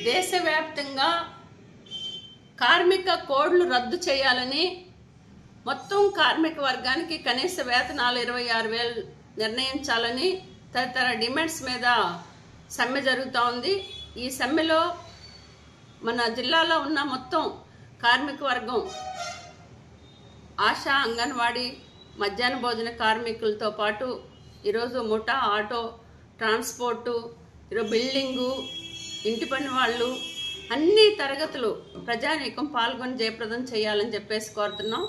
దేశవ్యాప్తంగా కార్మిక కోడ్లు రద్దు చేయాలని మొత్తం కార్మిక వర్గానికి కనీస వేతనాలు 26,000 నిర్ణయించాలని తదితర డిమాండ్స్ మీద సమ్మె జరుగుతూ ఉంది. ఈ సమ్మెలో మన జిల్లాలో ఉన్న మొత్తం కార్మిక వర్గం ఆశా, అంగన్వాడీ, మధ్యాహ్న భోజన కార్మికులతో పాటు ఈరోజు ముఠా, ఆటో, ట్రాన్స్పోర్టు, ఈరోజు బిల్డింగు, ఇంటి పని వాళ్ళు అన్ని తరగతులు ప్రజానీకం పాల్గొని జయప్రదం చేయాలని చెప్పేసి కోరుతున్నాం.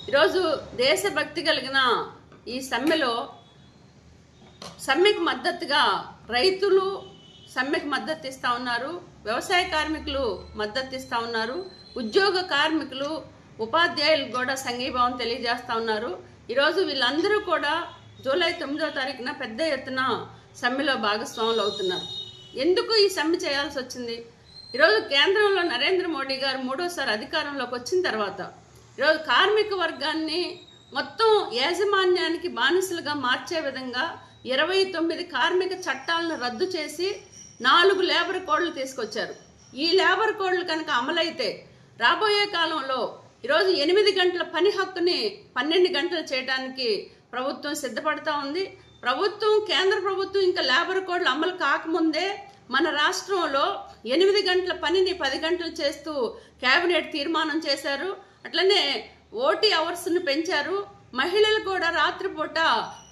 ఈరోజు దేశభక్తి కలిగిన ఈ సమ్మెలో సమ్మెకు మద్దతుగా రైతులు సమ్మెకు మద్దతు ఇస్తూ ఉన్నారు, వ్యవసాయ కార్మికులు మద్దతు ఇస్తూ ఉన్నారు, ఉద్యోగ కార్మికులు, ఉపాధ్యాయులు కూడా సంఘీభావం తెలియజేస్తూ ఉన్నారు. ఈరోజు వీళ్ళందరూ కూడా జూలై 9వ తారీఖున పెద్ద ఎత్తున సమ్మెలో భాగస్వాములు అవుతున్నారు. ఎందుకు ఈ సమ్మె చేయాల్సి వచ్చింది? ఈరోజు కేంద్రంలో నరేంద్ర మోడీ గారు 3వసారి అధికారంలోకి వచ్చిన తర్వాత ఈరోజు కార్మిక వర్గాన్ని మొత్తం యాజమాన్యానికి బానిసలుగా మార్చే విధంగా 29 కార్మిక చట్టాలను రద్దు చేసి 4 లేబర్ కోడ్లు తీసుకొచ్చారు. ఈ లేబర్ కోడ్లు కనుక అమలైతే రాబోయే కాలంలో ఈరోజు 8 గంటల పని హక్కుని 12 గంటలు చేయడానికి ప్రభుత్వం సిద్ధపడతా ఉంది. కేంద్ర ప్రభుత్వం ఇంకా లేబర్ కోడ్లు అమలు కాకముందే మన రాష్ట్రంలో 8 గంటల పనిని 10 గంటలు చేస్తూ కేబినెట్ తీర్మానం చేశారు. అట్లనే ఓటీ అవర్స్ను పెంచారు. మహిళలు కూడా రాత్రిపూట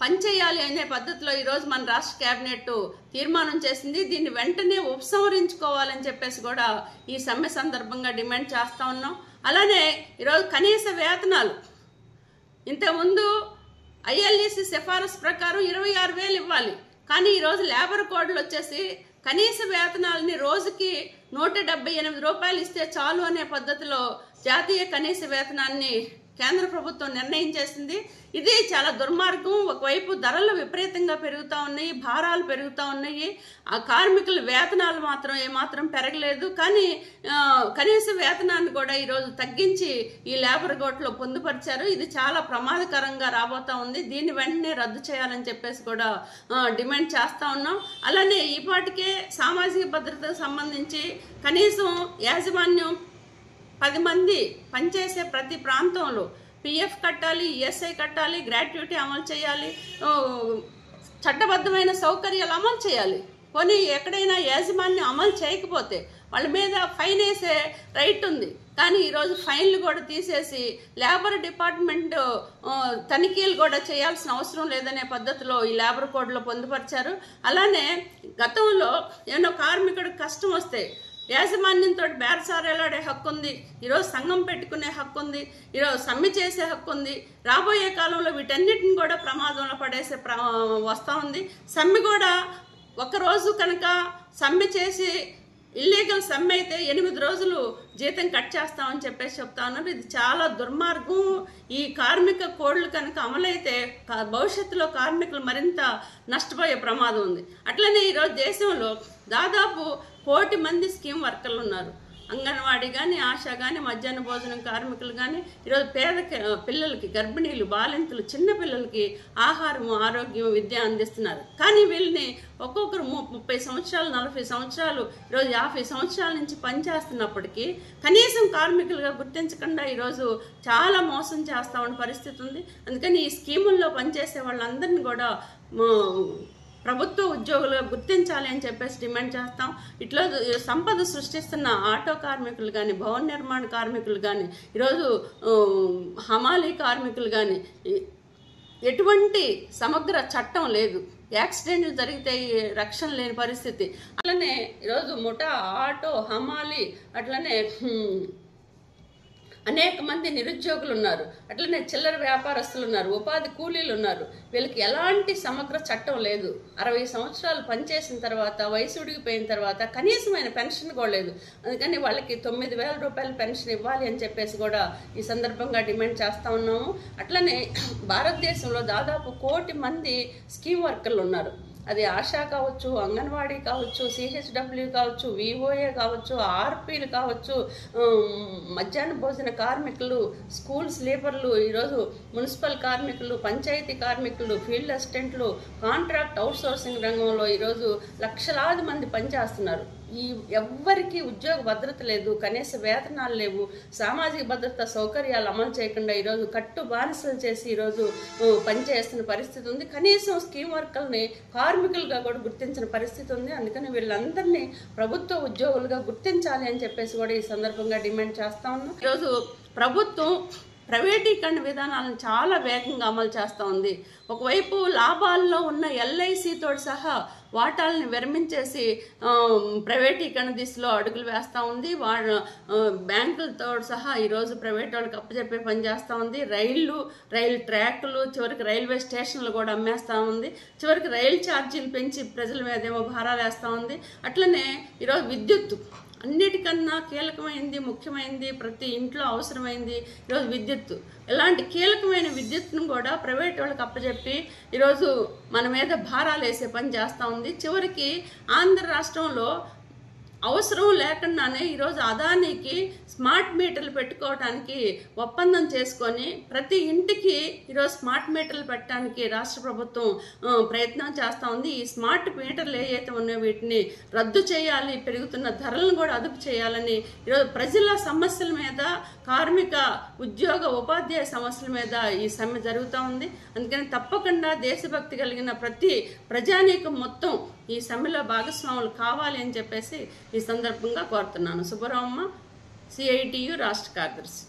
పనిచేయాలి అనే పద్ధతిలో ఈరోజు మన రాష్ట్ర కేబినెట్ తీర్మానం చేసింది. దీన్ని వెంటనే ఉపసంహరించుకోవాలని చెప్పేసి కూడా ఈ సమ్మె సందర్భంగా డిమాండ్ చేస్తూ ఉన్నాం. అలానే ఈరోజు కనీస వేతనాలు ఇంతకుముందు ఐఎల్ఈసి సిఫారసు ప్రకారం 26,000 ఇవ్వాలి, కానీ ఈరోజు లేబర్ కోడ్లు వచ్చేసి కనీస వేతనాలని రోజుకి 178 రూపాయలు ఇస్తే చాలు అనే పద్ధతిలో జాతీయ కనీస వేతనాన్ని కేంద్ర ప్రభుత్వం నిర్ణయం చేసింది. ఇది చాలా దుర్మార్గం. ఒకవైపు ధరలు విపరీతంగా పెరుగుతూ ఉన్నాయి, భారాలు పెరుగుతూ ఉన్నాయి, ఆ కార్మికుల వేతనాలు మాత్రం ఏమాత్రం పెరగలేదు. కానీ కనీస వేతనాన్ని కూడా ఈరోజు తగ్గించి ఈ లేబర్ కోడ్లో పొందుపరిచారు. ఇది చాలా ప్రమాదకరంగా రాబోతా ఉంది. దీన్ని వెంటనే రద్దు చేయాలని చెప్పేసి కూడా డిమాండ్ చేస్తూ ఉన్నాం. అలానే ఈపాటికే సామాజిక భద్రతకు సంబంధించి కనీసం యాజమాన్యం 10 మంది పనిచేసే ప్రతి ప్రాంతంలో పిఎఫ్ కట్టాలి, ఈఎస్ఐ కట్టాలి, గ్రాట్యుటీ అమలు చేయాలి, చట్టబద్ధమైన సౌకర్యాలు అమలు చేయాలి. పోనీ ఎక్కడైనా యాజమాన్యం అమలు చేయకపోతే వాళ్ళ మీద ఫైన్ వేసే రైట్ ఉంది. కానీ ఈరోజు ఫైన్లు కూడా తీసేసి లేబర్ డిపార్ట్మెంట్ తనిఖీలు కూడా చేయాల్సిన అవసరం లేదనే పద్ధతిలో ఈ లేబర్ కోడ్లో పొందుపరిచారు. అలానే గతంలో ఏమో కార్మికుడికి కష్టం వస్తే యాజమాన్యంతో బేరసారాడే హక్కు ఉంది, ఈరోజు సంఘం పెట్టుకునే హక్కు ఉంది, ఈరోజు సమ్మె చేసే హక్కు ఉంది. రాబోయే కాలంలో వీటన్నిటిని కూడా ప్రమాదంలో పడేసే వస్తూ ఉంది. సమ్మె కూడా ఒకరోజు కనుక సమ్మె చేసి ఇల్లీగల్ సమ్మె అయితే 8 రోజులు జీతం కట్ చేస్తామని చెప్పేసి చెప్తా ఉన్నారు. ఇది చాలా దుర్మార్గం. ఈ కార్మిక కోడ్లు కనుక అమలైతే భవిష్యత్తులో కార్మికులు మరింత నష్టపోయే ప్రమాదం ఉంది. అట్లనే ఈరోజు దేశంలో దాదాపు 1 కోటి మంది స్కీమ్ వర్కర్లు ఉన్నారు. అంగన్వాడీ కానీ, ఆశా కానీ, మధ్యాహ్న భోజనం కార్మికులు కానీ ఈరోజు పేద పిల్లలకి, గర్భిణీలు, బాలింతలు, చిన్న పిల్లలకి ఆహారము, ఆరోగ్యం, విద్య అందిస్తున్నారు. కానీ వీళ్ళని ఒక్కొక్కరు 30 సంవత్సరాలు, 40 సంవత్సరాలు, ఈరోజు 50 సంవత్సరాల నుంచి పనిచేస్తున్నప్పటికీ కనీసం కార్మికులుగా గుర్తించకుండా ఈరోజు చాలా మోసం చేస్తా ఉన్న పరిస్థితి ఉంది. అందుకని ఈ స్కీముల్లో పనిచేసే వాళ్ళందరినీ కూడా ప్రభుత్వ ఉద్యోగులుగా గుర్తించాలి అని చెప్పేసి డిమాండ్ చేస్తాం. ఇట్లా సంపద సృష్టిస్తున్న ఆటో కార్మికులు కానీ, భవన నిర్మాణ కార్మికులు కానీ, ఈరోజు హమాలీ కార్మికులు కానీ ఎటువంటి సమగ్ర చట్టం లేదు. యాక్సిడెంట్లు జరిగితే రక్షణ లేని పరిస్థితి. అట్లనే ఈరోజు ముఠా, ఆటో, హమాలీ, అట్లనే అనేక మంది నిరుద్యోగులు ఉన్నారు. అట్లనే చిల్లర వ్యాపారస్తులు ఉన్నారు, ఉపాధి కూలీలు ఉన్నారు. వీళ్ళకి ఎలాంటి సమగ్ర చట్టం లేదు. 60 సంవత్సరాలు పనిచేసిన తర్వాత, వయసు ఉడిగిపోయిన తర్వాత కనీసమైన పెన్షన్ కూడా లేదు. అందుకని వాళ్ళకి 9,000 రూపాయల పెన్షన్ ఇవ్వాలి అని చెప్పేసి కూడా ఈ సందర్భంగా డిమాండ్ చేస్తూ ఉన్నాము. అట్లనే భారతదేశంలో దాదాపు 1 కోటి మంది స్కీమ్ వర్కర్లు ఉన్నారు. అది ఆశా కావచ్చు, అంగన్వాడీ కావచ్చు, సిహెచ్డబ్ల్యూ కావచ్చు, విఓఏ కావచ్చు, ఆర్పీలు కావచ్చు, మధ్యాహ్న భోజన కార్మికులు, స్కూల్ స్లీపర్లు, ఈరోజు మున్సిపల్ కార్మికులు, పంచాయతీ కార్మికులు, ఫీల్డ్ అసిస్టెంట్లు, కాంట్రాక్ట్ అవుట్సోర్సింగ్ రంగంలో ఈరోజు లక్షలాది మంది పనిచేస్తున్నారు. ఎవ్వరికి ఉద్యోగ భద్రత లేదు, కనీస వేతనాలు లేవు, సామాజిక భద్రత సౌకర్యాలు అమలు చేయకుండా ఈరోజు కట్టు బానిసలు చేసి ఈరోజు పనిచేస్తున్న పరిస్థితి ఉంది. కనీసం స్కీమ్ వర్కర్ని కార్మికులుగా కూడా గుర్తించిన పరిస్థితి ఉంది. అందుకని వీళ్ళందరినీ ప్రభుత్వ ఉద్యోగులుగా గుర్తించాలి అని చెప్పేసి కూడా ఈ సందర్భంగా డిమాండ్ చేస్తా ఉన్నాం. ఈరోజు ప్రభుత్వం ప్రైవేటీకరణ విధానాలను చాలా వేగంగా అమలు చేస్తూ ఉంది. ఒకవైపు లాభాల్లో ఉన్న ఎల్ఐసితో సహా వాటాలను విరమించేసి ప్రైవేటీకరణ దిశలో అడుగులు వేస్తూ ఉంది. బ్యాంకులతో సహా ఈరోజు ప్రైవేట్ వాళ్ళకి అప్పచెప్పే పని చేస్తూ ఉంది. రైలు ట్రాక్లు, చివరికి రైల్వే స్టేషన్లు కూడా అమ్మేస్తూ ఉంది. చివరికి రైలు ఛార్జీలు పెంచి ప్రజల మీద ఏమో భారాలు వేస్తూ ఉంది. అట్లనే ఈరోజు విద్యుత్తు అన్నిటికన్నా కీలకమైంది, ముఖ్యమైనది, ప్రతి ఇంట్లో అవసరమైంది ఈరోజు విద్యుత్తు. ఇలాంటి కీలకమైన విద్యుత్తును కూడా ప్రైవేట్ వాళ్ళకి అప్పచెప్పి ఈరోజు మన మీద భారాలు వేసే పని చేస్తూ ఉంది. చివరికి ఆంధ్ర రాష్ట్రంలో అవసరం లేకుండానే ఈరోజు అదానికి స్మార్ట్ మీటర్లు పెట్టుకోవడానికి ఒప్పందం చేసుకొని ప్రతి ఇంటికి ఈరోజు స్మార్ట్ మీటర్లు పెట్టడానికి రాష్ట్ర ప్రభుత్వం ప్రయత్నం చేస్తూ ఉంది. ఈ స్మార్ట్ మీటర్లు ఏవైతే ఉన్నాయో వీటిని రద్దు చేయాలి, పెరుగుతున్న ధరలను కూడా అదుపు చేయాలని ఈరోజు ప్రజల సమస్యల మీద, కార్మిక ఉద్యోగ ఉపాధ్యాయ సమస్యల మీద ఈ సమ్మె జరుగుతూ ఉంది. అందుకని తప్పకుండా దేశభక్తి కలిగిన ప్రతి ప్రజానీకం మొత్తం ఈ సమ్మెలో భాగస్వాములు కావాలి అని చెప్పేసి ఈ సందర్భంగా కోరుతున్నాను. సుబ్బరామమ్మ, CITU రాష్ట్ర కార్యదర్శి.